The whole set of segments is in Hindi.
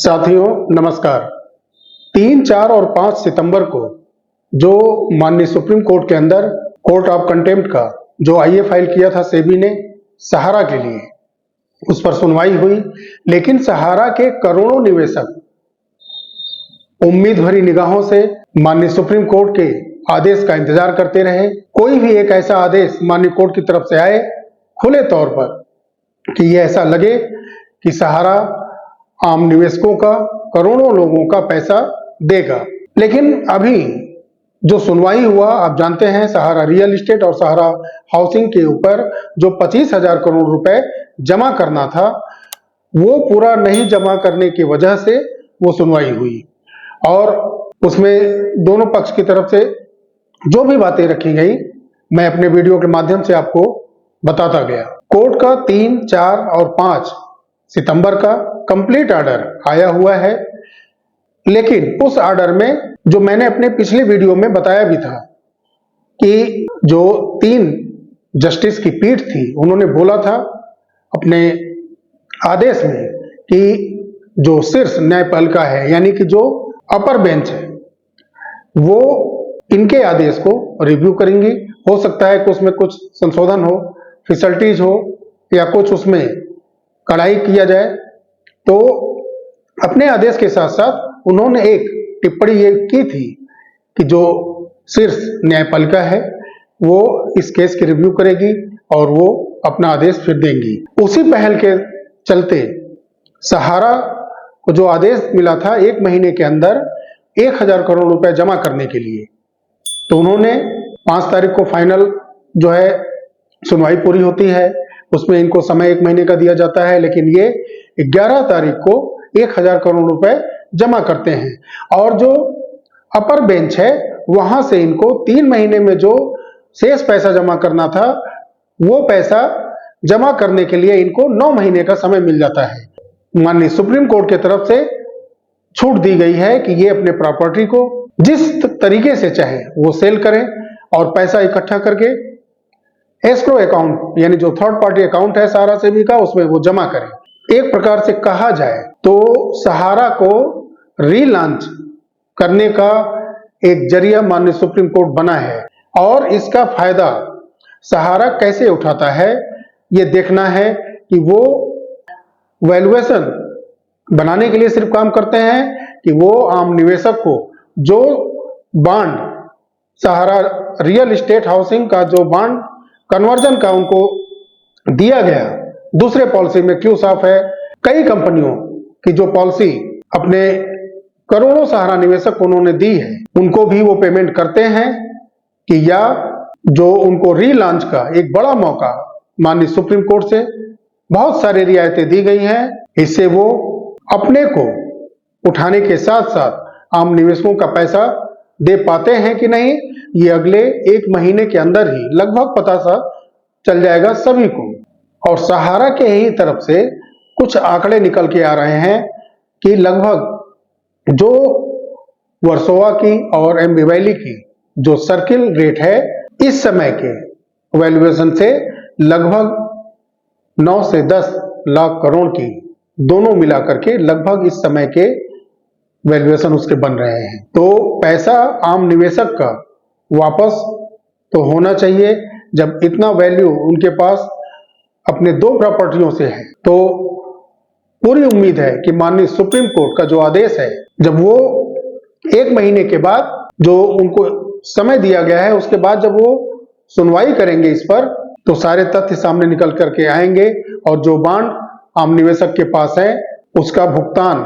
साथियों नमस्कार। 3, 4 और 5 सितंबर को जो माननीय सुप्रीम कोर्ट के अंदर कोर्ट ऑफ कंटेम्प्ट का जो आईए फाइल किया था सेबी ने सहारा के लिए, उस पर सुनवाई हुई। लेकिन सहारा के करोड़ों निवेशक उम्मीद भरी निगाहों से माननीय सुप्रीम कोर्ट के आदेश का इंतजार करते रहे। कोई भी एक ऐसा आदेश माननीय कोर्ट की तरफ से आए खुले तौर पर कि ये ऐसा लगे कि सहारा आम निवेशकों का, करोड़ों लोगों का पैसा देगा। लेकिन अभी जो सुनवाई हुआ, आप जानते हैं सहारा रियल एस्टेट और सहारा हाउसिंग के ऊपर जो 25,000 करोड़ रुपए जमा करना था, वो पूरा नहीं जमा करने की वजह से वो सुनवाई हुई और उसमें दोनों पक्ष की तरफ से जो भी बातें रखी गई मैं अपने वीडियो के माध्यम से आपको बताता गया। कोर्ट का 3, 4 और 5 सितंबर का कंप्लीट ऑर्डर आया हुआ है। लेकिन उस ऑर्डर में जो मैंने अपने पिछले वीडियो में बताया भी था कि जो 3 जस्टिस की पीठ थी, उन्होंने बोला था अपने आदेश में कि जो शीर्ष न्यायपालिका है यानी कि जो अपर बेंच है वो इनके आदेश को रिव्यू करेंगी। हो सकता है कि उसमें कुछ संशोधन हो, फैसिलिटीज हो या कुछ उसमें कड़ाई किया जाए। तो अपने आदेश के साथ साथ उन्होंने एक टिप्पणी ये की थी कि जो शीर्ष न्यायपालिका है वो इस केस की रिव्यू करेगी और वो अपना आदेश फिर देंगी। उसी पहल के चलते सहारा को जो आदेश मिला था 1 महीने के अंदर 1,000 करोड़ रुपए जमा करने के लिए, तो उन्होंने 5 तारीख को फाइनल जो है सुनवाई पूरी होती है, उसमें इनको समय 1 महीने का दिया जाता है। लेकिन ये 11 तारीख को 1,000 करोड़ रुपए जमा करते हैं और जो अपर बेंच है वहां से इनको 3 महीने में जो शेष पैसा जमा करना था वो पैसा जमा करने के लिए इनको 9 महीने का समय मिल जाता है। माननीय सुप्रीम कोर्ट की तरफ से छूट दी गई है कि ये अपने प्रॉपर्टी को जिस तरीके से चाहे वो सेल करें और पैसा इकट्ठा करके एस्क्रो अकाउंट यानी जो थर्ड पार्टी अकाउंट है सहारा सेबी का, उसमें वो जमा करें। एक प्रकार से कहा जाए तो सहारा को रीलॉन्च करने का एक जरिया माननीय सुप्रीम कोर्ट बना है और इसका फायदा सहारा कैसे उठाता है ये देखना है कि वो वैल्यूएशन बनाने के लिए सिर्फ काम करते हैं कि वो आम निवेशक को जो बॉन्ड सहारा रियल एस्टेट हाउसिंग का जो बॉन्ड कन्वर्जन का उनको दिया गया दूसरे पॉलिसी में क्यों साफ है। कई कंपनियों की जो पॉलिसी अपने करोड़ों सहारा निवेशक को उन्होंने दी है, उनको भी वो पेमेंट करते हैं कि या जो उनको रीलॉन्च का एक बड़ा मौका माननीय सुप्रीम कोर्ट से बहुत सारी रियायतें दी गई हैं, इससे वो अपने को उठाने के साथ साथ आम निवेशकों का पैसा दे पाते हैं कि नहीं, ये अगले 1 महीने के अंदर ही लगभग पता सा चल जाएगा सभी को। और सहारा के ही तरफ से कुछ आंकड़े निकल के आ रहे हैं कि लगभग जो वर्सोवा की और एमबी वैली की जो सर्किल रेट है इस समय के वैल्यूएशन से लगभग 9 से 10 लाख करोड़ की दोनों मिलाकर के लगभग इस समय के वैल्यूएशन उसके बन रहे हैं। तो पैसा आम निवेशक का वापस तो होना चाहिए जब इतना वैल्यू उनके पास अपने 2 प्रॉपर्टियों से है। तो पूरी उम्मीद है कि माननीय सुप्रीम कोर्ट का जो आदेश है, जब वो 1 महीने के बाद जो उनको समय दिया गया है उसके बाद जब वो सुनवाई करेंगे इस पर, तो सारे तथ्य सामने निकल करके आएंगे और जो बॉन्ड आम निवेशक के पास है उसका भुगतान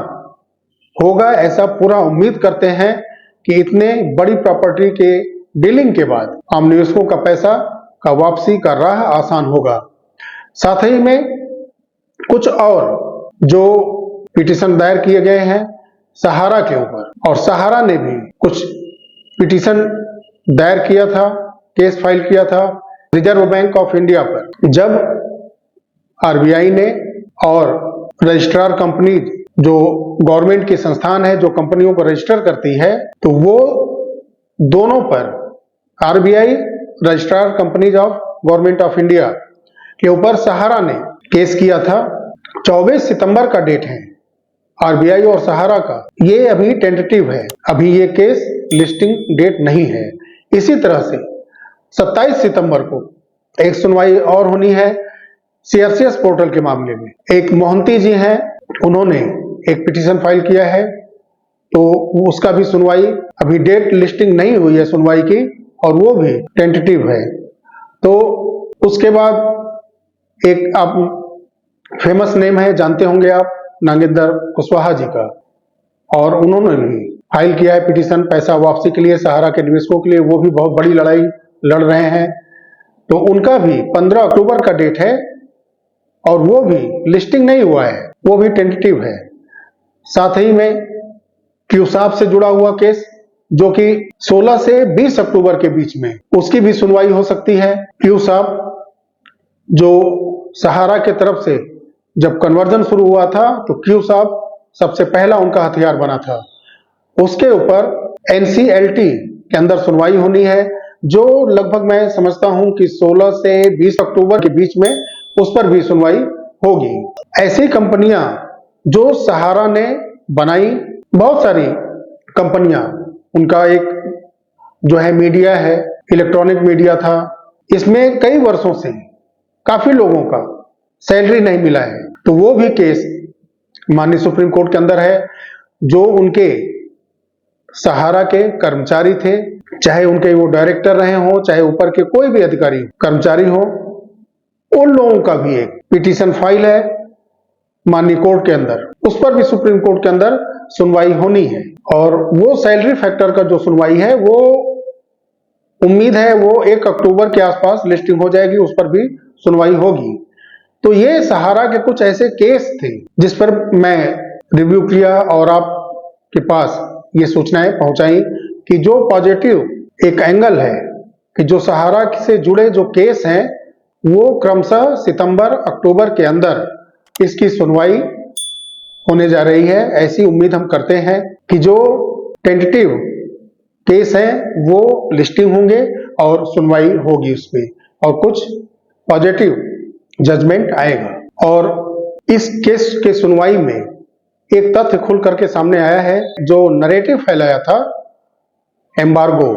होगा। ऐसा पूरा उम्मीद करते हैं कि इतने बड़ी प्रॉपर्टी के डीलिंग के बाद आम निवेशकों का पैसा का वापसी का राह आसान होगा। साथ ही में कुछ और जो पिटीशन दायर किए गए हैं सहारा के ऊपर, और सहारा ने भी कुछ पिटीशन दायर किया था, केस फाइल किया था रिजर्व बैंक ऑफ इंडिया पर। जब आरबीआई ने और रजिस्ट्रार कंपनी जो गवर्नमेंट की संस्थान है जो कंपनियों को रजिस्टर करती है, तो वो दोनों पर RBI registrar companies of government of India के ऊपर सहारा ने केस किया था। 24 सितंबर का डेट है आरबीआई और सहारा का, ये अभी टेंटेटिव है, अभी ये केस लिस्टिंग डेट नहीं है। इसी तरह से 27 सितंबर को एक सुनवाई और होनी है सीआरसीएस पोर्टल के मामले में। एक मोहंती जी हैं, उन्होंने एक पिटीशन फाइल किया है, तो उसका भी सुनवाई अभी डेट लिस्टिंग नहीं हुई है सुनवाई की, और वो भी टेंटेटिव है। तो उसके बाद एक आप फेमस नेम है, जानते होंगे आप, नागेंद्र कुशवाहा जी का, और उन्होंने भी फाइल किया है पिटीशन पैसा वापसी के लिए सहारा के निवेशकों के लिए। वो भी बहुत बड़ी लड़ाई लड़ रहे हैं, तो उनका भी 15 अक्टूबर का डेट है, और वो भी लिस्टिंग नहीं हुआ है, वो भी टेंटेटिव है। साथ ही में क्यूसाब से जुड़ा हुआ केस, जो कि 16 से 20 अक्टूबर के बीच में, उसकी भी सुनवाई हो सकती है। क्यूसाब जो सहारा के तरफ से जब कन्वर्जन शुरू हुआ था, तो क्यूसाब सबसे पहला उनका हथियार बना था। उसके ऊपर एनसीएलटी के अंदर सुनवाई होनी है, जो लगभग मैं समझता हूं कि 16 से 20 अक्टूबर के बीच में उस पर भी सुनवाई होगी। ऐसी कंपनियां जो सहारा ने बनाई, बहुत सारी कंपनियां, उनका एक जो है मीडिया है, इलेक्ट्रॉनिक मीडिया था, इसमें कई वर्षों से काफी लोगों का सैलरी नहीं मिला है, तो वो भी केस माननीय सुप्रीम कोर्ट के अंदर है। जो उनके सहारा के कर्मचारी थे, चाहे उनके वो डायरेक्टर रहे हो, चाहे ऊपर के कोई भी अधिकारी कर्मचारी हो, उन लोगों का भी एक पिटीशन फाइल है माननीय कोर्ट के अंदर, उस पर भी सुप्रीम कोर्ट के अंदर सुनवाई होनी है। और वो सैलरी फैक्टर का जो सुनवाई है, वो उम्मीद है वो 1 अक्टूबर के आसपास लिस्टिंग हो जाएगी, उस पर भी सुनवाई होगी। तो ये सहारा के कुछ ऐसे केस थे जिस पर मैं रिव्यू किया और आपके पास ये सूचनाएं पहुंचाई कि जो पॉजिटिव एक एंगल है कि जो सहारा से जुड़े जो केस हैं, वो क्रमशः सितंबर अक्टूबर के अंदर इसकी सुनवाई होने जा रही है। ऐसी उम्मीद हम करते हैं कि जो टेंटेटिव केस हैं वो लिस्टिंग होंगे और सुनवाई होगी उसमें, और कुछ पॉजिटिव जजमेंट आएगा। और इस केस के सुनवाई में एक तथ्य खुल करके सामने आया है, जो नरेटिव फैलाया था एम्बार्गो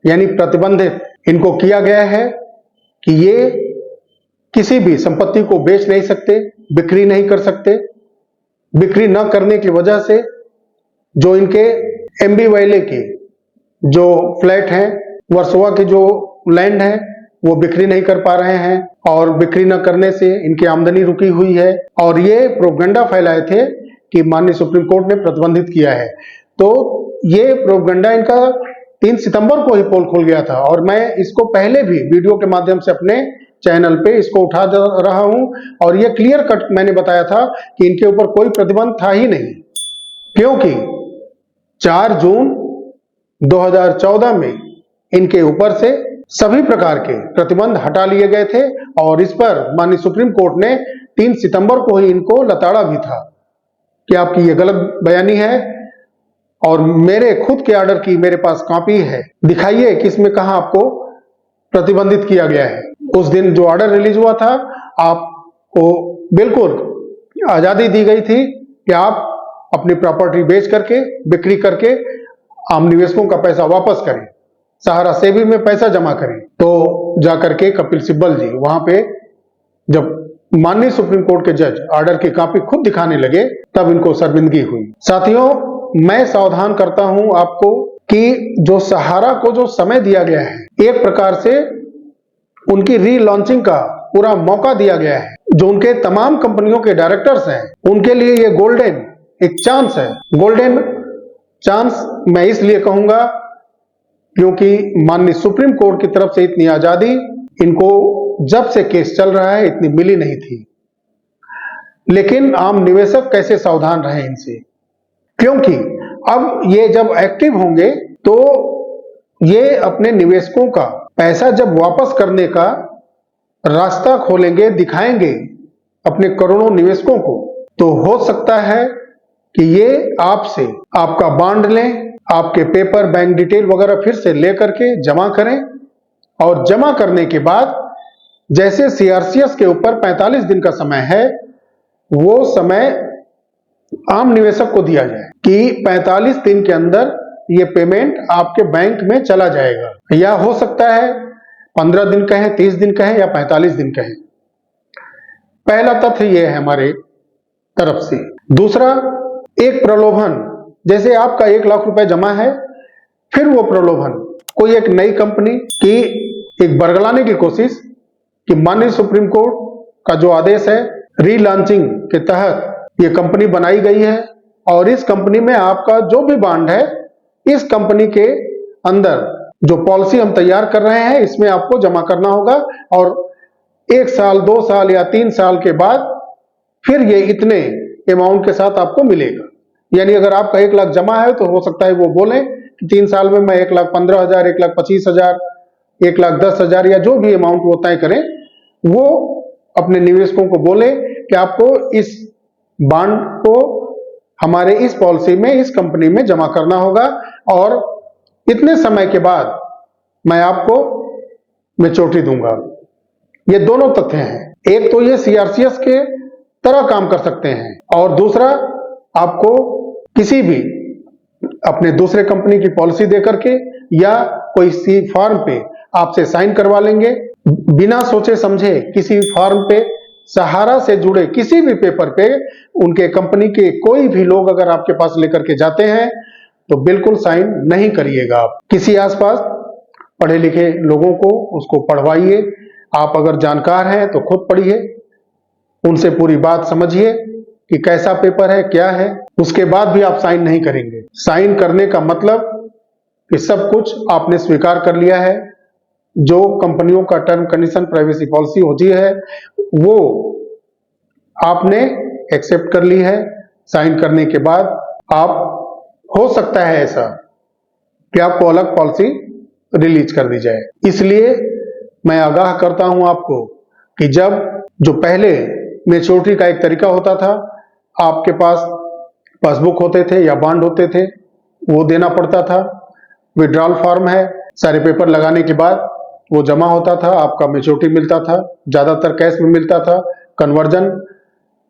यानी प्रतिबंधित इनको किया गया है कि ये किसी भी संपत्ति को बेच नहीं सकते, बिक्री नहीं कर सकते। बिक्री न करने की वजह से जो इनके एमबी वैले के जो फ्लैट हैं, वर्सोवा के जो लैंड है, वो बिक्री नहीं कर पा रहे हैं, और बिक्री न करने से इनकी आमदनी रुकी हुई है। और ये प्रोपगंडा फैलाए थे कि माननीय सुप्रीम कोर्ट ने प्रतिबंधित किया है। तो ये प्रोपगंडा इनका 3 सितंबर को ही पोल खुल गया था, और मैं इसको पहले भी वीडियो के माध्यम से अपने चैनल पे इसको उठा रहा हूं, और ये क्लियर कट मैंने बताया था कि इनके ऊपर कोई प्रतिबंध था ही नहीं, क्योंकि 4 जून 2014 में इनके ऊपर से सभी प्रकार के प्रतिबंध हटा लिए गए थे, और इस पर माननीय सुप्रीम कोर्ट ने 3 सितंबर को ही इनको लताड़ा भी था कि आपकी ये गलत बयानी है, और मेरे खुद के ऑर्डर की मेरे पास कॉपी है, दिखाइए कि इसमें कहां आपको प्रतिबंधित किया गया है। उस दिन जो ऑर्डर रिलीज हुआ था, आपको बिल्कुल आजादी दी गई थी कि आप अपनी प्रॉपर्टी बेच करके, बिक्री करके आम निवेशकों का पैसा वापस करें, सहारा सेवी में पैसा जमा करें। तो जाकर के कपिल सिब्बल जी वहां पे जब माननीय सुप्रीम कोर्ट के जज ऑर्डर की कॉपी खुद दिखाने लगे, तब इनको शर्मिंदगी हुई। साथियों, मैं सावधान करता हूं आपको कि जो सहारा को जो समय दिया गया है, एक प्रकार से उनकी रीलॉन्चिंग का पूरा मौका दिया गया है। जो उनके तमाम कंपनियों के डायरेक्टर्स हैं, उनके लिए ये गोल्डन एक चांस है। गोल्डन चांस मैं इसलिए कहूंगा क्योंकि माननीय सुप्रीम कोर्ट की तरफ से इतनी आजादी इनको जब से केस चल रहा है इतनी मिली नहीं थी। लेकिन आम निवेशक कैसे सावधान रहे इनसे, क्योंकि अब ये जब एक्टिव होंगे तो ये अपने निवेशकों का पैसा जब वापस करने का रास्ता खोलेंगे, दिखाएंगे अपने करोड़ों निवेशकों को, तो हो सकता है कि ये आपसे आपका बॉन्ड लें, आपके पेपर, बैंक डिटेल वगैरह फिर से लेकर के जमा करें, और जमा करने के बाद जैसे सीआरसीएस के ऊपर 45 दिन का समय है, वो समय आम निवेशक को दिया जाए कि 45 दिन के अंदर ये पेमेंट आपके बैंक में चला जाएगा, या हो सकता है 15 दिन कहें, 30 दिन कहें या 45 दिन कहें। पहला तथ्य यह है हमारे तरफ से। दूसरा, एक प्रलोभन, जैसे आपका 1 लाख रुपए जमा है, फिर वो प्रलोभन कोई एक नई कंपनी की एक बरगलाने की कोशिश कि माननीय सुप्रीम कोर्ट का जो आदेश है रीलॉन्चिंग के तहत ये कंपनी बनाई गई है और इस कंपनी में आपका जो भी बॉन्ड है, इस कंपनी के अंदर जो पॉलिसी हम तैयार कर रहे हैं इसमें आपको जमा करना होगा और 1 साल, 2 साल या 3 साल के बाद फिर ये इतने अमाउंट के साथ आपको मिलेगा। यानी अगर आपका 1 लाख जमा है तो हो सकता है वो बोले कि 3 साल में मैं 1,15,000, 1,25,000, 1,10,000 या जो भी अमाउंट वो तय करें, वो अपने निवेशकों को बोले कि आपको इस बॉन्ड को हमारे इस पॉलिसी में, इस कंपनी में जमा करना होगा और इतने समय के बाद मैं आपको मैच्योरिटी दूंगा। ये दोनों तथ्य हैं। एक तो ये सीआरसीएस के तरह काम कर सकते हैं और दूसरा आपको किसी भी अपने दूसरे कंपनी की पॉलिसी दे करके या कोई सी फॉर्म पे आपसे साइन करवा लेंगे, बिना सोचे समझे किसी फॉर्म पे, सहारा से जुड़े किसी भी पेपर पे उनके कंपनी के कोई भी लोग अगर आपके पास लेकर के जाते हैं तो बिल्कुल साइन नहीं करिएगा। आप किसी आसपास पढ़े लिखे लोगों को उसको पढ़वाइए। आप अगर जानकार हैं तो खुद पढ़िए, उनसे पूरी बात समझिए कि कैसा पेपर है, क्या है, उसके बाद भी आप साइन नहीं करेंगे। साइन करने का मतलब कि सब कुछ आपने स्वीकार कर लिया है, जो कंपनियों का टर्म कंडीशन प्राइवेसी पॉलिसी होती है वो आपने एक्सेप्ट कर ली है। साइन करने के बाद आप, हो सकता है ऐसा कि आपको अलग पॉलिसी रिलीज कर दी जाए। इसलिए मैं आगाह करता हूं आपको कि जब जो पहले मैच्योरिटी का एक तरीका होता था, आपके पास पासबुक होते थे या बॉन्ड होते थे, वो देना पड़ता था, विड्रॉल फॉर्म है, सारे पेपर लगाने के बाद वो जमा होता था, आपका मैच्योरिटी मिलता था, ज्यादातर कैश में मिलता था। कन्वर्जन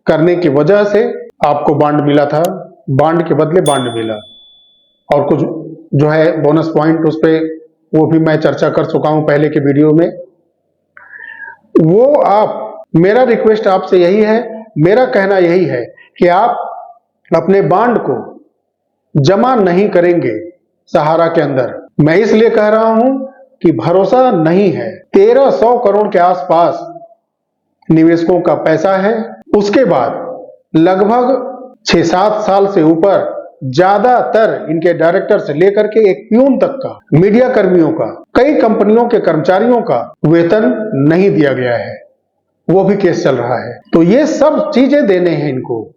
करने की वजह से आपको बॉन्ड मिला था, बॉन्ड के बदले बॉन्ड मिला और कुछ जो है बोनस पॉइंट उस पे, वो भी मैं चर्चा कर चुका हूं पहले के वीडियो में। वो आप, मेरा रिक्वेस्ट आपसे यही है, मेरा कहना यही है कि आप अपने बॉन्ड को जमा नहीं करेंगे सहारा के अंदर। मैं इसलिए कह रहा हूं कि भरोसा नहीं है। 1,300 करोड़ के आसपास निवेशकों का पैसा है। उसके बाद लगभग 6-7 साल से ऊपर ज्यादातर इनके डायरेक्टर से लेकर के एक प्यून तक का, मीडिया कर्मियों का, कई कंपनियों के कर्मचारियों का वेतन नहीं दिया गया है, वो भी केस चल रहा है। तो ये सब चीजें देने हैं इनको,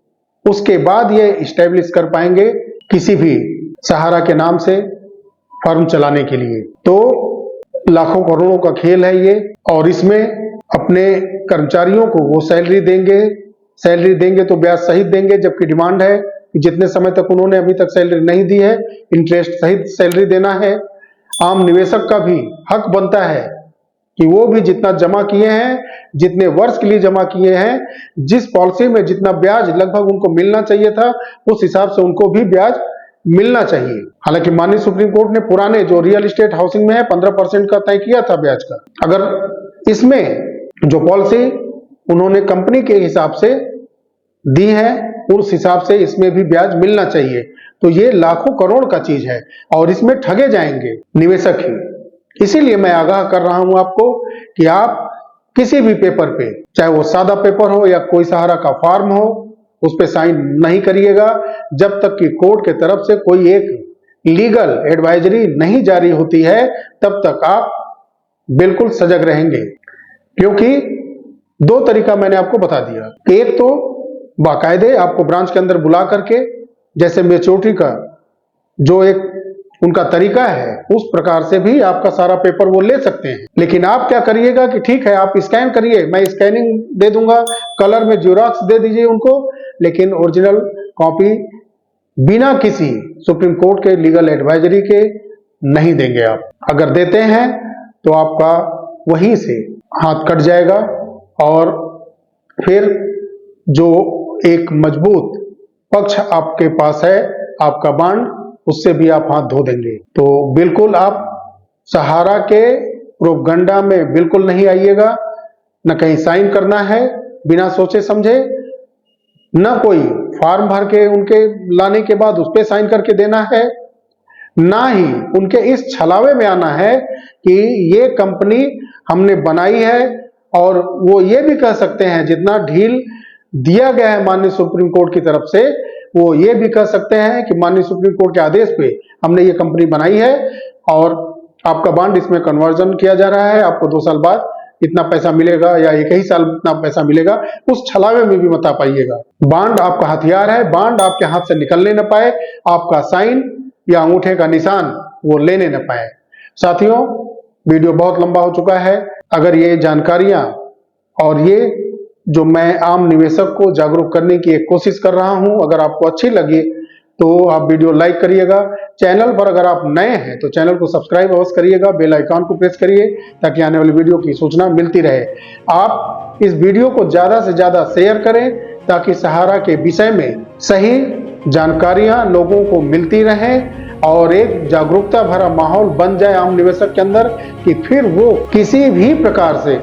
उसके बाद ये इस्टेब्लिश कर पाएंगे किसी भी सहारा के नाम से फर्म चलाने के लिए। तो लाखों करोड़ों का खेल है ये, और इसमें अपने कर्मचारियों को वो सैलरी देंगे तो ब्याज सहित देंगे, जबकि डिमांड है कि जितने समय तक उन्होंने अभी तक सैलरी नहीं दी है, इंटरेस्ट सहित सैलरी देना है। आम निवेशक का भी हक बनता है कि वो भी जितना जमा किए हैं, जितने वर्ष के लिए जमा किए हैं, जिस पॉलिसी में जितना ब्याज लगभग उनको मिलना चाहिए था, उस हिसाब से उनको भी ब्याज मिलना चाहिए। हालांकि माननीय सुप्रीम कोर्ट ने पुराने जो रियल एस्टेट हाउसिंग में है 15% का तय किया था ब्याज का। अगर इसमें जो पॉलिसी उन्होंने कंपनी के हिसाब से दी है, उस हिसाब से इसमें भी ब्याज मिलना चाहिए। तो ये लाखों करोड़ का चीज है और इसमें ठगे जाएंगे निवेशक ही। इसीलिए मैं आगाह कर रहा हूं आपको कि आप किसी भी पेपर पे, चाहे वो सादा पेपर हो या कोई सहारा का फॉर्म हो, उस पे साइन नहीं करिएगा जब तक कि कोर्ट के तरफ से कोई एक लीगल एडवाइजरी नहीं जारी होती है। तब तक आप बिल्कुल सजग रहेंगे, क्योंकि 2 तरीका मैंने आपको बता दिया। एक तो बाकायदे आपको ब्रांच के अंदर बुला करके, जैसे मैच्योरिटी का जो एक उनका तरीका है, उस प्रकार से भी आपका सारा पेपर वो ले सकते हैं। लेकिन आप क्या करिएगा कि ठीक है आप स्कैन करिए, मैं स्कैनिंग दे दूंगा, कलर में ज़ेरॉक्स दे दीजिए उनको, लेकिन ओरिजिनल कॉपी बिना किसी सुप्रीम कोर्ट के लीगल एडवाइजरी के नहीं देंगे आप। अगर देते हैं तो आपका वहीं से हाथ कट जाएगा और फिर जो एक मजबूत पक्ष आपके पास है, आपका बॉन्ड, उससे भी आप हाथ धो देंगे। तो बिल्कुल आप सहारा के प्रोपगंडा में बिल्कुल नहीं आइएगा। न कहीं साइन करना है बिना सोचे समझे, न कोई फॉर्म भर के उनके लाने के बाद उस पर साइन करके देना है, ना ही उनके इस छलावे में आना है कि ये कंपनी हमने बनाई है। और वो ये भी कह सकते हैं, जितना ढील दिया गया है माननीय सुप्रीम कोर्ट की तरफ से, वो ये भी कह सकते हैं कि माननीय सुप्रीम कोर्ट के आदेश पे हमने ये कंपनी बनाई है और आपका बॉन्ड इसमें कन्वर्जन किया जा रहा है, आपको 2 साल बाद इतना पैसा मिलेगा या 1 ही साल इतना पैसा मिलेगा। उस छलावे में भी मत आ पाइएगा। बॉन्ड आपका हथियार है, बॉन्ड आपके हाथ से निकलने न पाए, आपका साइन या अंगूठे का निशान वो लेने न पाए। साथियों, वीडियो बहुत लंबा हो चुका है। अगर ये जानकारियां और ये जो मैं आम निवेशक को जागरूक करने की एक कोशिश कर रहा हूं, अगर आपको अच्छी लगी तो आप वीडियो लाइक करिएगा। चैनल पर अगर आप नए हैं तो चैनल को सब्सक्राइब अवश्य करिएगा, बेल आइकॉन को प्रेस करिए ताकि आने वाली वीडियो की सूचना मिलती रहे। आप इस वीडियो को ज्यादा से ज्यादा शेयर करें ताकि सहारा के विषय में सही जानकारियां लोगों को मिलती रहें और एक जागरूकता भरा माहौल बन जाए आम निवेशक के अंदर कि फिर वो किसी भी प्रकार से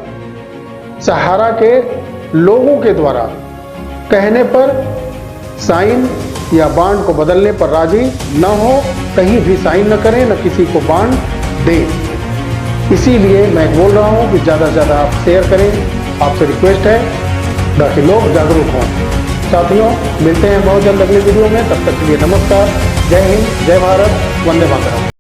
सहारा के लोगों के द्वारा कहने पर साइन या बॉन्ड को बदलने पर राजी न हो, कहीं भी साइन न करें, न किसी को बॉन्ड दें। इसीलिए मैं बोल रहा हूं कि ज़्यादा से ज़्यादा आप शेयर करें, आपसे रिक्वेस्ट है ताकि लोग जागरूक हों। साथियों, मिलते हैं बहुत जल्द अगले वीडियो में, तब तक के लिए नमस्कार, जय हिंद, जय भारत, वंदे मातरम।